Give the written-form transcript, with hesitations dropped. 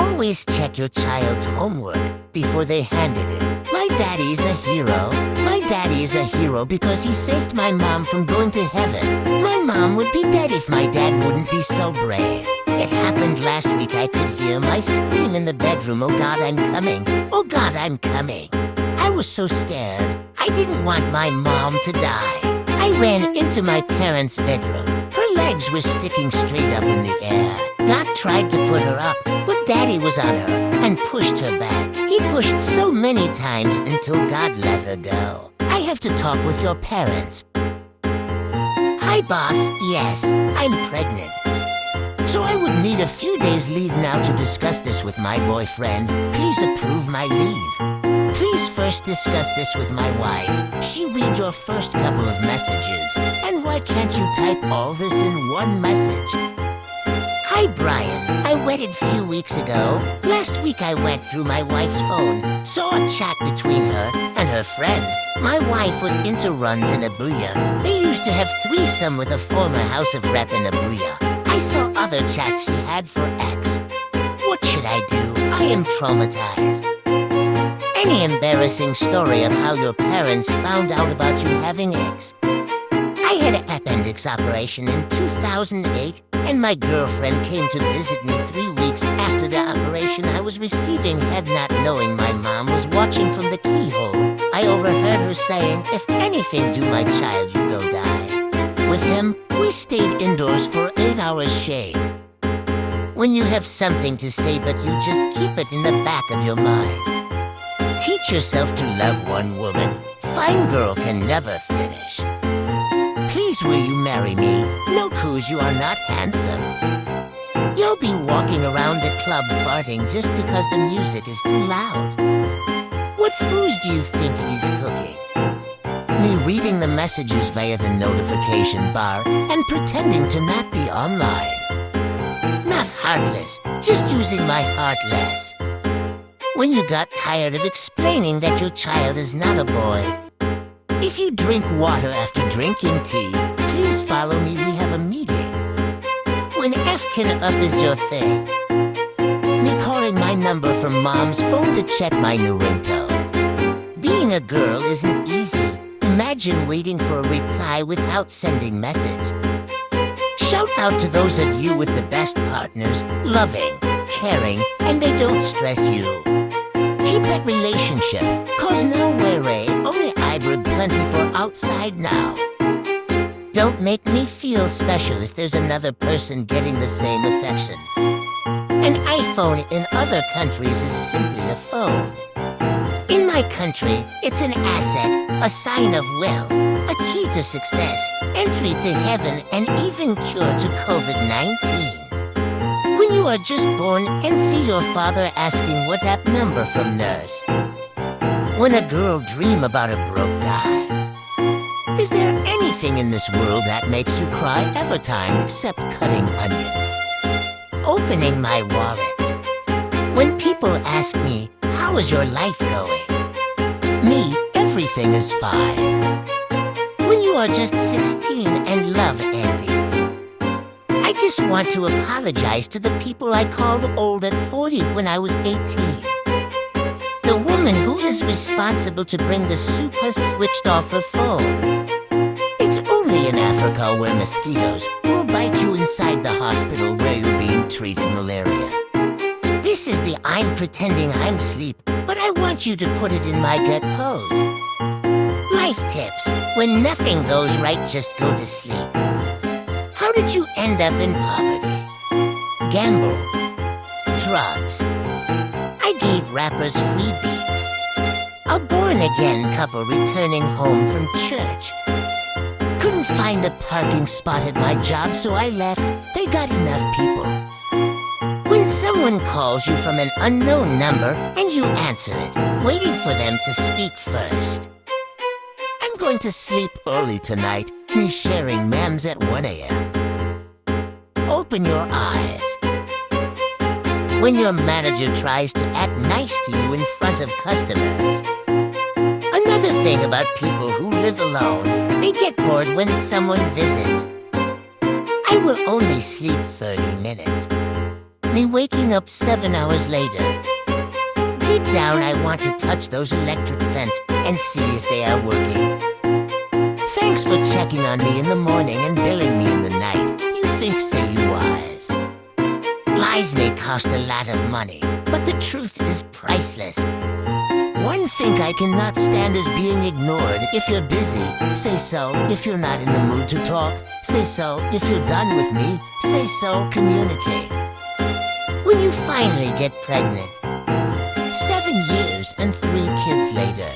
Always check your child's homework before they hand it in. My daddy is a hero. My daddy is a hero because he saved my mom from going to heaven. My mom would be dead if my dad wouldn't be so brave. It happened last week. I could hear my scream in the bedroom. Oh God, I'm coming. Oh God, I'm coming. I was so scared. I didn't want my mom to die. I ran into my parents' bedroom. Her legs were sticking straight up in the air. God tried to put her up, but Daddy was on her and pushed her back. He pushed so many times until God let her go. I have to talk with your parents. Hi, boss. Yes, I'm pregnant. So I would need a few days leave now to discuss this with my boyfriend. Please approve my leave. Please first discuss this with my wife. She read your first couple of messages. And why can't you type all this in one message? Hi, Brian. I wedded few weeks ago. Last week I went through my wife's phone, saw a chat between her and her friend. My wife was into runs in Abuja. They used to have threesome with a former House of Rep in Abuja. I saw other chats she had for X. What should I do? I am traumatized. Any embarrassing story of how your parents found out about you having X? I had an appendix operation in 2008, and my girlfriend came to visit me 3 weeks after the operation. I was receiving head not knowing my mom was watching from the keyhole. I overheard her saying, if anything do my child, you go die. With him, we stayed indoors for 8 hours shame. When you have something to say but you just keep it in the back of your mind. Teach yourself to love one woman. Fine girl can never finish. Please will you marry me? No, 'cause you are not handsome. You'll be walking around the club farting just because the music is too loud. What foods do you think he's cooking? Me reading the messages via the notification bar and pretending to not be online. Not heartless, just using my heart less. When you got tired of explaining that your child is not a boy. If you drink water after drinking tea, please follow me, we have a meeting. When F-kin up is your thing. Me calling my number from mom's phone to check my new ringtone. Being a girl isn't easy. Imagine waiting for a reply without sending message. Shout out to those of you with the best partners, loving, caring, and they don't stress you. Keep that relationship, 'cause no worry, only hybrid plenty for outside now. Don't make me feel special if there's another person getting the same affection. An iPhone in other countries is simply a phone. In my country, it's an asset, a sign of wealth, a key to success, entry to heaven, and even cure to COVID-19. When you are just born and see your father asking what app number from nurse. When a girl dream about a broke guy. Is there anything in this world that makes you cry every time except cutting onions? Opening my wallets. When people ask me, how is your life going? Me, everything is fine. When you are just 16 and love aunties. I just want to apologize to the people I called old at 40 when I was 18. The woman who is responsible to bring the soup has switched off her phone. It's only in Africa where mosquitoes will bite you inside the hospital where you're being treated malaria. This is the I'm pretending I'm asleep, but I want you to put it in my gut pose. Life tips. When nothing goes right, just go to sleep. How did you end up in poverty? Gamble. Drugs. I gave rappers free beats. A born-again couple returning home from church. Couldn't find a parking spot at my job, so I left. They got enough people. When someone calls you from an unknown number and you answer it, waiting for them to speak first. I'm going to sleep early tonight, me sharing memes at 1 a.m. Open your eyes. When your manager tries to act nice to you in front of customers. Another thing about people who live alone, they get bored when someone visits. I will only sleep 30 minutes. me waking up 7 hours later. Deep down, I want to touch those electric fence and see if they are working. Thanks for checking on me in the morning and billing me in the night. You think so you wise. Lies may cost a lot of money, but the truth is priceless. One thing I cannot stand is being ignored. If you're busy, say so. If you're not in the mood to talk, say so. If you're done with me, say so. Communicate. When you finally get pregnant, 7 years and 3 kids later,